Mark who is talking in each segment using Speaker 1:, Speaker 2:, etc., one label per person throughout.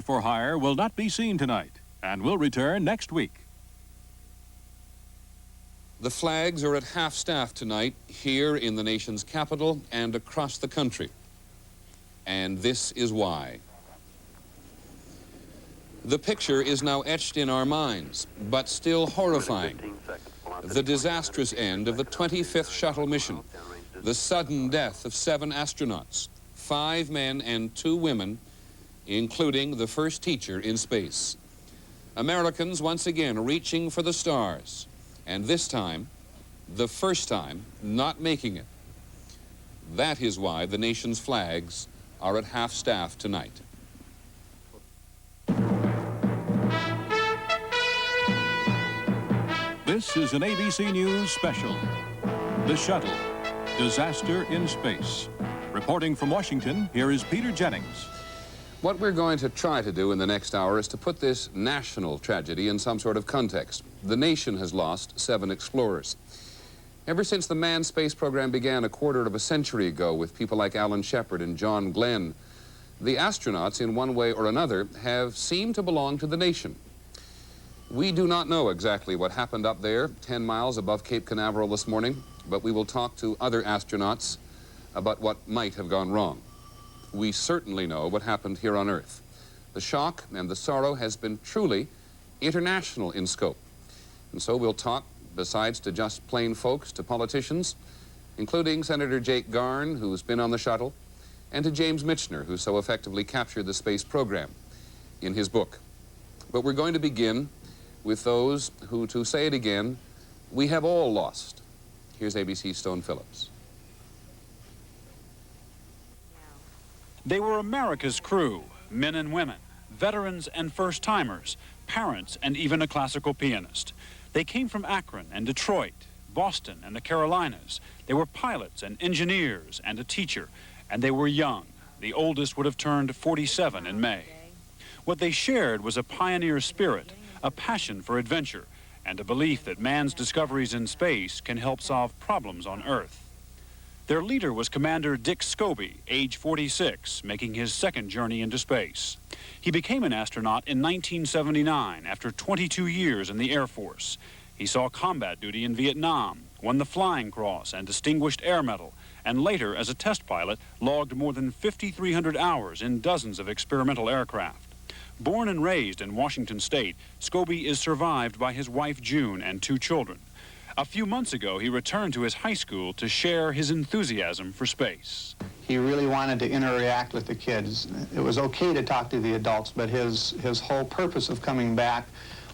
Speaker 1: For hire will not be seen tonight and will return next week.
Speaker 2: The flags are at half-staff tonight here in the nation's capital and across the country. And this is why. The picture is now etched in our minds, but still horrifying. The disastrous end of the 25th shuttle mission. The sudden death of 7 astronauts, 5 men and 2 women, including the first teacher in space. Americans once again reaching for the stars, and this time, the first time, not making it. That is why the nation's flags are at half-staff tonight.
Speaker 1: This is an ABC News special. The Shuttle, Disaster in Space. Reporting from Washington, here is Peter Jennings.
Speaker 2: What we're going to try to do in the next hour is to put this national tragedy in some sort of context. The nation has lost 7 explorers. Ever since the manned space program began a quarter of a century ago with people like Alan Shepard and John Glenn, the astronauts, in one way or another, have seemed to belong to the nation. We do not know exactly what happened up there, 10 miles above Cape Canaveral this morning, but we will talk to other astronauts about what might have gone wrong. We certainly know what happened here on Earth. The shock and the sorrow has been truly international in scope. And so we'll talk, besides to just plain folks, to politicians, including Senator Jake Garn, who's been on the shuttle, and to James Michener, who so effectively captured the space program in his book. But we're going to begin with those who, to say it again, we have all lost. Here's ABC's Stone Phillips.
Speaker 3: They were America's crew, men and women, veterans and first-timers, parents and even a classical pianist. They came from Akron and Detroit, Boston and the Carolinas. They were pilots and engineers and a teacher, and they were young. The oldest would have turned 47 in May. What they shared was a pioneer spirit, a passion for adventure, and a belief that man's discoveries in space can help solve problems on Earth. Their leader was Commander Dick Scobie, age 46, making his second journey into space. He became an astronaut in 1979 after 22 years in the Air Force. He saw combat duty in Vietnam, won the Flying Cross and Distinguished Air Medal, and later, as a test pilot, logged more than 5,300 hours in dozens of experimental aircraft. Born and raised in Washington State, Scobie is survived by his wife June and 2 children. A few months ago, he returned to his high school to share his enthusiasm for space.
Speaker 4: He really wanted to interact with the kids. It was okay to talk to the adults, but his whole purpose of coming back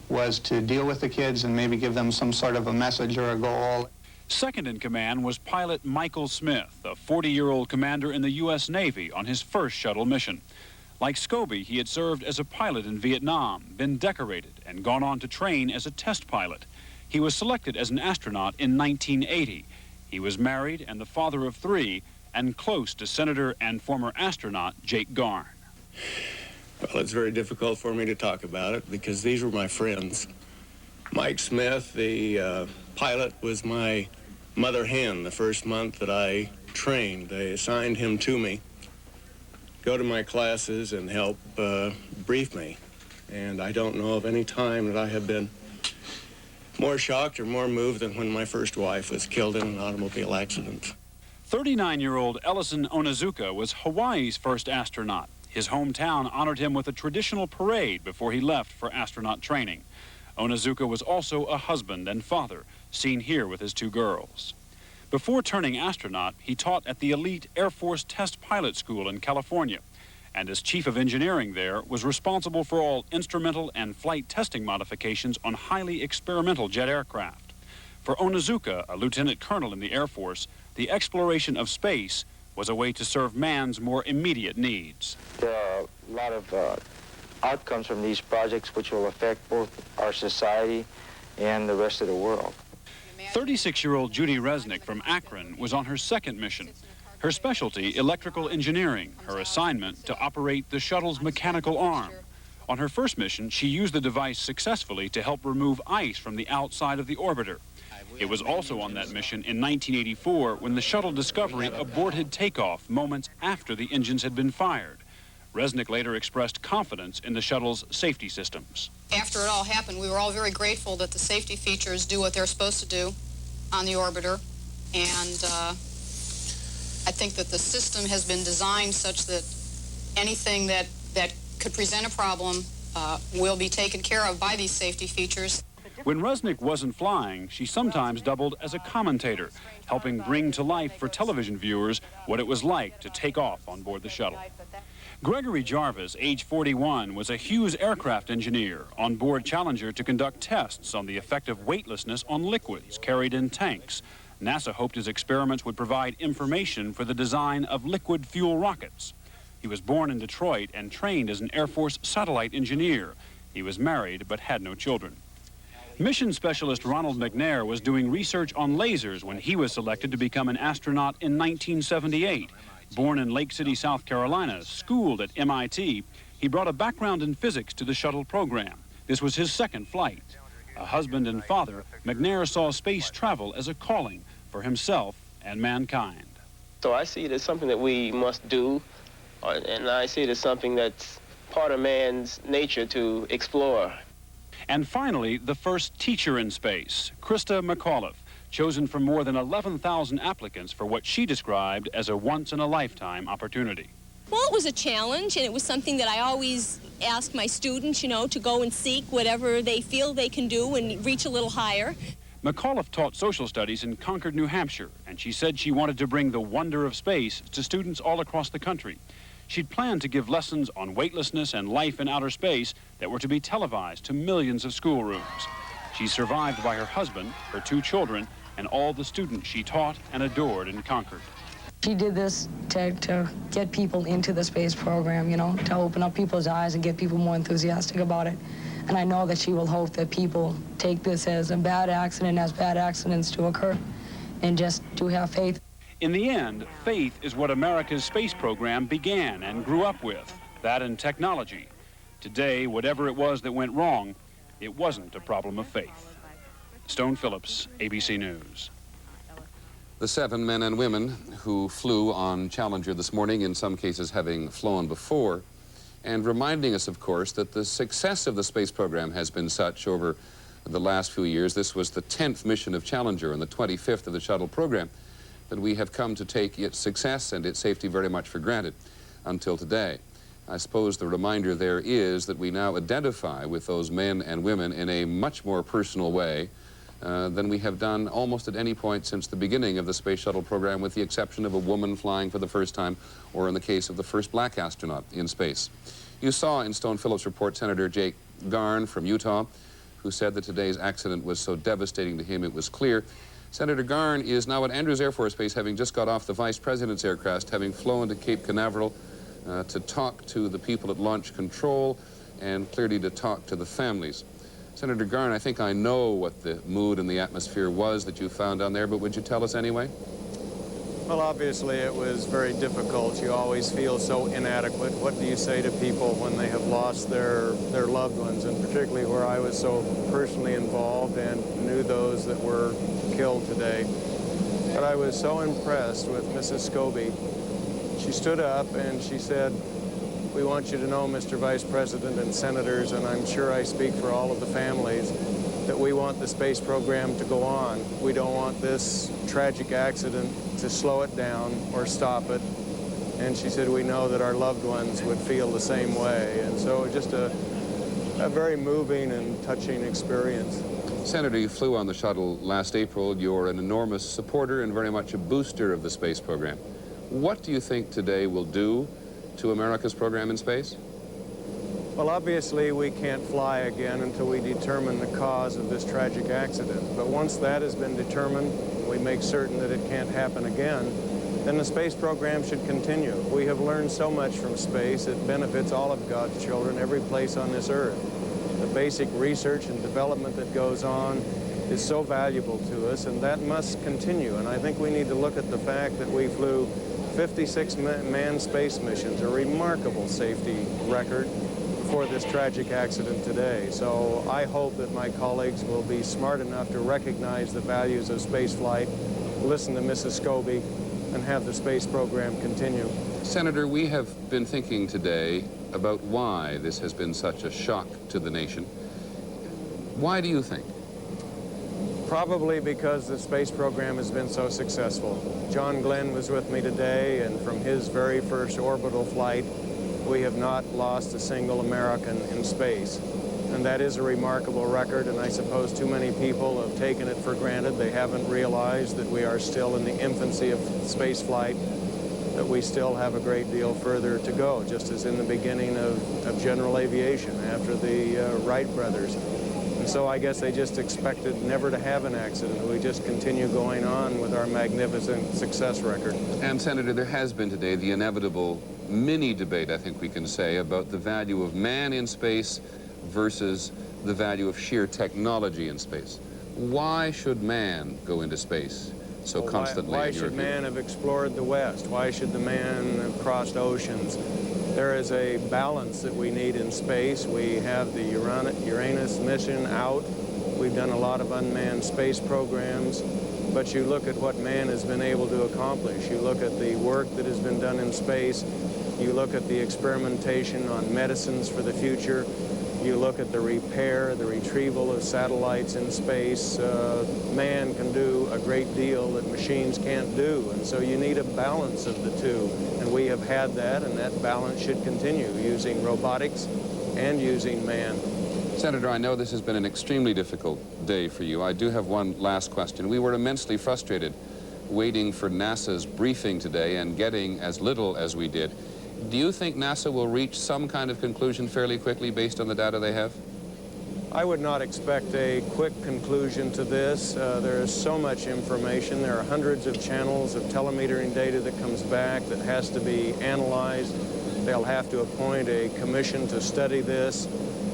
Speaker 4: was to deal with the kids and maybe give them some sort of a message or a goal.
Speaker 3: Second in command was pilot Michael Smith, a 40-year-old commander in the U.S. Navy on his first shuttle mission. Like Scobie, he had served as a pilot in Vietnam, been decorated, and gone on to train as a test pilot. He was selected as an astronaut in 1980. He was married and the father of 3, and close to Senator and former astronaut Jake Garn.
Speaker 5: Well, it's very difficult for me to talk about it because these were my friends. Mike Smith, the pilot, was my mother hen the first month that I trained. They assigned him to me, go to my classes and help brief me. And I don't know of any time that I have been more shocked or more moved than when my first wife was killed in an automobile accident.
Speaker 3: 39-year-old Ellison Onizuka was Hawaii's first astronaut. His hometown honored him with a traditional parade before he left for astronaut training. Onizuka was also a husband and father, seen here with his 2 girls. Before turning astronaut, he taught at the elite Air Force Test Pilot School in California, and as chief of engineering there, was responsible for all instrumental and flight testing modifications on highly experimental jet aircraft. For Onizuka, a lieutenant colonel in the Air Force, the exploration of space was a way to serve man's more immediate needs.
Speaker 6: There are a lot of outcomes from these projects which will affect both our society and the rest of the world.
Speaker 3: 36-year-old Judy Resnick from Akron was on her second mission. Her specialty, electrical engineering, her assignment to operate the shuttle's mechanical arm. On her first mission, she used the device successfully to help remove ice from the outside of the orbiter. It was also on that mission in 1984 when the shuttle Discovery aborted takeoff moments after the engines had been fired. Resnick later expressed confidence in the shuttle's safety systems.
Speaker 7: After it all happened, we were all very grateful that the safety features do what they're supposed to do on the orbiter. And I think that the system has been designed such that anything that could present a problem will be taken care of by these safety features.
Speaker 3: When Resnick wasn't flying, she sometimes doubled as a commentator, helping bring to life for television viewers what it was like to take off on board the shuttle. Gregory Jarvis, age 41, was a Hughes aircraft engineer on board Challenger to conduct tests on the effect of weightlessness on liquids carried in tanks. NASA hoped his experiments would provide information for the design of liquid fuel rockets. He was born in Detroit and trained as an Air Force satellite engineer. He was married but had no children. Mission specialist Ronald McNair was doing research on lasers when he was selected to become an astronaut in 1978. Born in Lake City, South Carolina, schooled at MIT, he brought a background in physics to the shuttle program. This was his second flight. A husband and father, McNair saw space travel as a calling for himself and mankind.
Speaker 8: So I see it as something that we must do, and I see it as something that's part of man's nature to explore.
Speaker 3: And finally, the first teacher in space, Krista McAuliffe, chosen from more than 11,000 applicants for what she described as a once-in-a-lifetime opportunity.
Speaker 9: Well, it was a challenge, and it was something that I always ask my students, you know, to go and seek whatever they feel they can do and reach a little higher.
Speaker 3: McAuliffe taught social studies in Concord, New Hampshire, and she said she wanted to bring the wonder of space to students all across the country. She'd planned to give lessons on weightlessness and life in outer space that were to be televised to millions of schoolrooms. She's survived by her husband, her 2 children, and all the students she taught and adored in Concord.
Speaker 10: She did this to get people into the space program, you know, to open up people's eyes and get people more enthusiastic about it. And I know that she will hope that people take this as a bad accident, as bad accidents do occur, and just do have faith.
Speaker 3: In the end, faith is what America's space program began and grew up with, that and technology. Today, whatever it was that went wrong, it wasn't a problem of faith. Stone Phillips, ABC News.
Speaker 2: The 7 men and women who flew on Challenger this morning, in some cases having flown before, and reminding us, of course, that the success of the space program has been such over the last few years. This was the 10th mission of Challenger and the 25th of the shuttle program, that we have come to take its success and its safety very much for granted until today. I suppose the reminder there is that we now identify with those men and women in a much more personal way than we have done almost at any point since the beginning of the space shuttle program, with the exception of a woman flying for the first time, or in the case of the first black astronaut in space. You saw in Stone Phillips' report Senator Jake Garn from Utah, who said that today's accident was so devastating to him it was clear. Senator Garn is now at Andrews Air Force Base, having just got off the Vice President's aircraft, having flown to Cape Canaveral to talk to the people at Launch Control and clearly to talk to the families. Senator Garn, I think I know what the mood and the atmosphere was that you found down there, but would you tell us anyway?
Speaker 11: Well, obviously it was very difficult. You always feel so inadequate. What do you say to people when they have lost their loved ones, and particularly where I was so personally involved and knew those that were killed today? But I was so impressed with Mrs. Scobie. She stood up and she said, "We want you to know, Mr. Vice President and Senators, and I'm sure I speak for all of the families, that we want the space program to go on. We don't want this tragic accident to slow it down or stop it." And she said, "We know that our loved ones would feel the same way." And so just a very moving and touching experience.
Speaker 2: Senator, you flew on the shuttle last April. You're an enormous supporter and very much a booster of the space program. What do you think today will do to America's program in space?
Speaker 11: Well, obviously we can't fly again until we determine the cause of this tragic accident. But once that has been determined, we make certain that it can't happen again, then the space program should continue. We have learned so much from space. It benefits all of God's children, every place on this earth. The basic research and development that goes on is so valuable to us, and that must continue. And I think we need to look at the fact that we flew 56 manned space missions, a remarkable safety record for this tragic accident today. So I hope that my colleagues will be smart enough to recognize the values of spaceflight, listen to Mrs. Scobie, and have the space program continue.
Speaker 2: Senator, we have been thinking today about why this has been such a shock to the nation. Why do you think?
Speaker 11: Probably because the space program has been so successful. John Glenn was with me today, and from his very first orbital flight, we have not lost a single American in space. And that is a remarkable record, and I suppose too many people have taken it for granted. They haven't realized that we are still in the infancy of space flight, that we still have a great deal further to go, just as in the beginning of general aviation after the Wright brothers. And so I guess they just expected never to have an accident. We just continue going on with our magnificent success record.
Speaker 2: And Senator, there has been today the inevitable mini debate, I think we can say, about the value of man in space versus the value of sheer technology in space. Why should man go into space so constantly?
Speaker 11: Why should man have explored the West? Why should the man have crossed oceans? There is a balance that we need in space. We have the Uranus mission out. We've done a lot of unmanned space programs. But you look at what man has been able to accomplish. You look at the work that has been done in space. You look at the experimentation on medicines for the future. You look at the repair, the retrieval of satellites in space. Man can do a great deal that machines can't do, and so you need a balance of the two. And we have had that, and that balance should continue, using robotics and using man.
Speaker 2: Senator, I know this has been an extremely difficult day for you. I do have one last question. We were immensely frustrated waiting for NASA's briefing today and getting as little as we did. Do you think NASA will reach some kind of conclusion fairly quickly based on the data they have?
Speaker 11: I would not expect a quick conclusion to this. There is so much information. There are hundreds of channels of telemetering data that comes back that has to be analyzed. They'll have to appoint a commission to study this.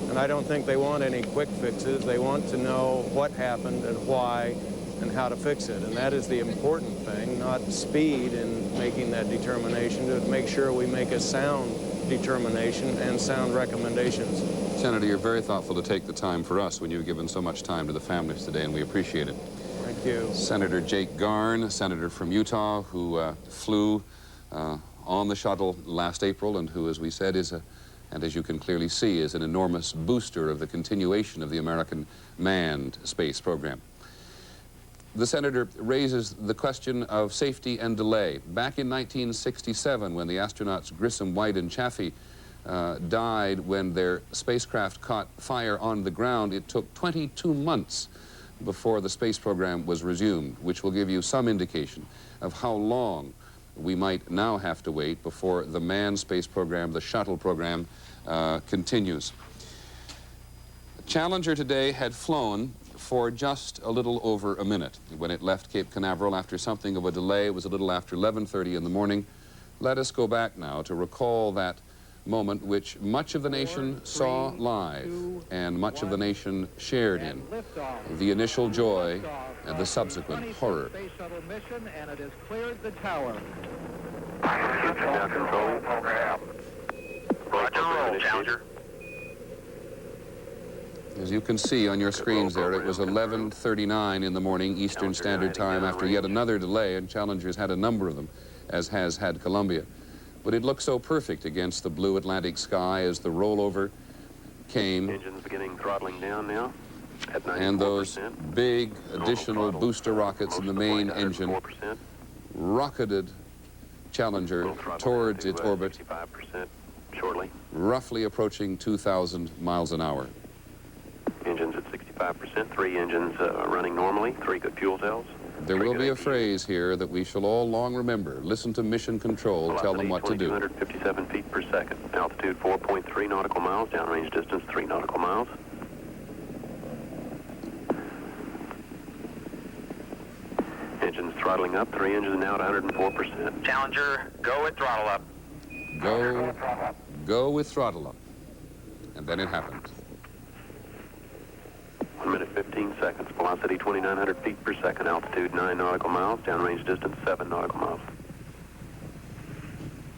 Speaker 11: And I don't think they want any quick fixes. They want to know what happened and why and how to fix it. And that is the important thing, not speed in making that determination, to make sure we make a sound determination and sound recommendations.
Speaker 2: Senator, you're very thoughtful to take the time for us when you've given so much time to the families today, and we appreciate it.
Speaker 11: Thank you.
Speaker 2: Senator Jake Garn, senator from Utah, who flew on the shuttle last April, and who, as we said, and as you can clearly see, is an enormous booster of the continuation of the American manned space program. The senator raises the question of safety and delay. Back in 1967, when the astronauts Grissom, White, and Chaffee died when their spacecraft caught fire on the ground, it took 22 months before the space program was resumed, which will give you some indication of how long we might now have to wait before the manned space program, the shuttle program, continues. Challenger today had flown for just a little over a minute. When it left Cape Canaveral after something of a delay, it was a little after 11:30 in the morning. Let us go back now to recall that moment which much of the nation saw live and much of the nation shared in. The initial joy and the subsequent horror.
Speaker 12: Space shuttle mission, and it has cleared the tower.
Speaker 13: Control program. Roger, roll, Challenger.
Speaker 2: As you can see on your screens there, it was 11:39 in the morning Eastern Standard Time after yet another delay, and Challenger's had a number of them, as has had Columbia. But it looked so perfect against the blue Atlantic sky as the rollover came.
Speaker 13: Engines beginning throttling down now at 94%.
Speaker 2: And those big additional booster rockets in the main engine rocketed Challenger towards its orbit,
Speaker 13: 65% shortly.
Speaker 2: roughly approaching 2,000 miles an hour.
Speaker 13: Engines at 65%, 3 engines running normally, 3 good fuel cells.
Speaker 2: There will be a phrase here that we shall all long remember. Listen to Mission Control, tell them what to do.
Speaker 13: 257 feet per second. Altitude 4.3 nautical miles, downrange distance 3 nautical miles. Engines throttling up, 3 engines now at 104%.
Speaker 14: Challenger, go with throttle up.
Speaker 2: Go with throttle up. And then it happened.
Speaker 13: 1 minute 15 seconds. Velocity 2,900 feet per second. Altitude 9 nautical miles. Downrange distance 7 nautical miles.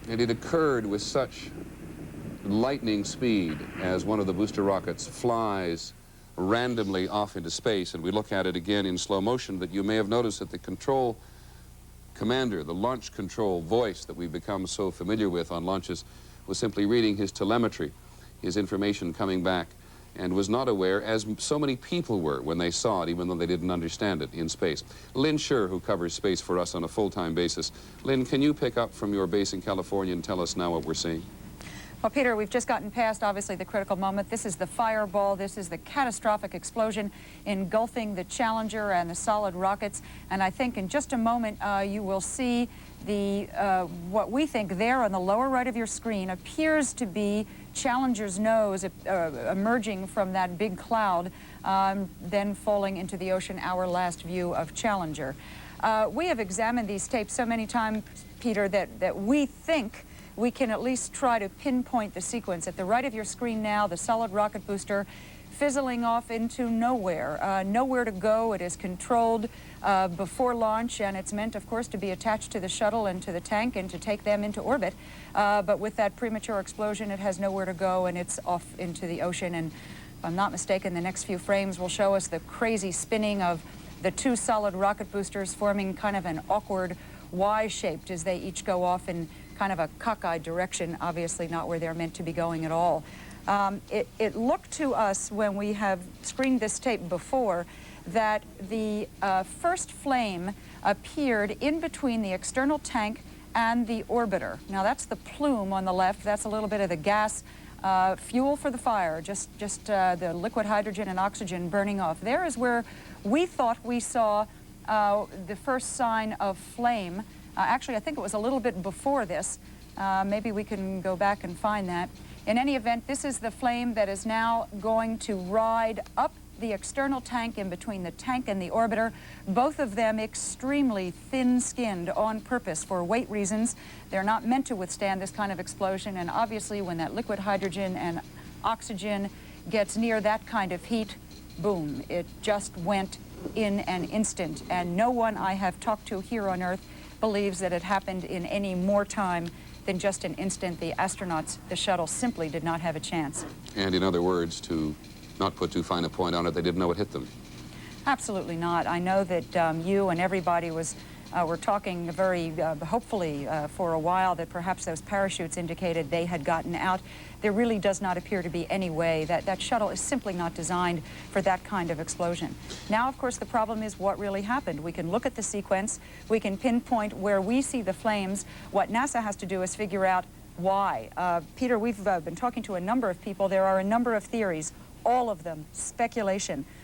Speaker 2: And it occurred with such lightning speed as one of the booster rockets flies randomly off into space, and we look at it again in slow motion, that you may have noticed that the control commander, the launch control voice that we've become so familiar with on launches, was simply reading his telemetry, his information coming back, and was not aware, as so many people were when they saw it, even though they didn't understand it in space. Lynn Scher, who covers space for us on a full-time basis. Lynn, can you pick up from your base in California and tell us now what we're seeing?
Speaker 15: Well, Peter, we've just gotten past, obviously, the critical moment. This is the fireball. This is the catastrophic explosion engulfing the Challenger and the solid rockets. And I think in just a moment, you will see the what we think there on the lower right of your screen appears to be Challenger's nose emerging from that big cloud, then falling into the ocean, our last view of Challenger. We have examined these tapes so many times, Peter, that we think we can at least try to pinpoint the sequence. At the right of your screen now, the solid rocket booster fizzling off into nowhere. Nowhere to go. It is controlled before launch, and it's meant, of course, to be attached to the shuttle and to the tank and to take them into orbit. But with that premature explosion, it has nowhere to go, and it's off into the ocean. And if I'm not mistaken, the next few frames will show us the crazy spinning of the two solid rocket boosters forming kind of an awkward Y-shaped as they each go off in kind of a cockeyed direction, obviously not where they're meant to be going at all. It looked to us when we have screened this tape before that the first flame appeared in between the external tank and the orbiter. Now that's the plume on the left. That's a little bit of the gas fuel for the fire, just the liquid hydrogen and oxygen burning off. There is where we thought we saw the first sign of flame. Actually, I think it was a little bit before this. Maybe we can go back and find that. In any event, this is the flame that is now going to ride up the external tank in between the tank and the orbiter, both of them extremely thin-skinned on purpose for weight reasons. They're not meant to withstand this kind of explosion, and obviously when that liquid hydrogen and oxygen gets near that kind of heat, boom, it just went in an instant. And no one I have talked to here on Earth believes that it happened in any more time than just an instant. The astronauts, the shuttle, simply did not have a chance.
Speaker 2: And in other words, to not put too fine a point on it, they didn't know it hit them.
Speaker 15: Absolutely not. I know that you and everybody were talking very hopefully for a while that perhaps those parachutes indicated they had gotten out. There really does not appear to be any way. That shuttle is simply not designed for that kind of explosion. Now, of course, the problem is what really happened. We can look at the sequence. We can pinpoint where we see the flames. What NASA has to do is figure out why. Peter, we've been talking to a number of people. There are a number of theories, all of them speculation.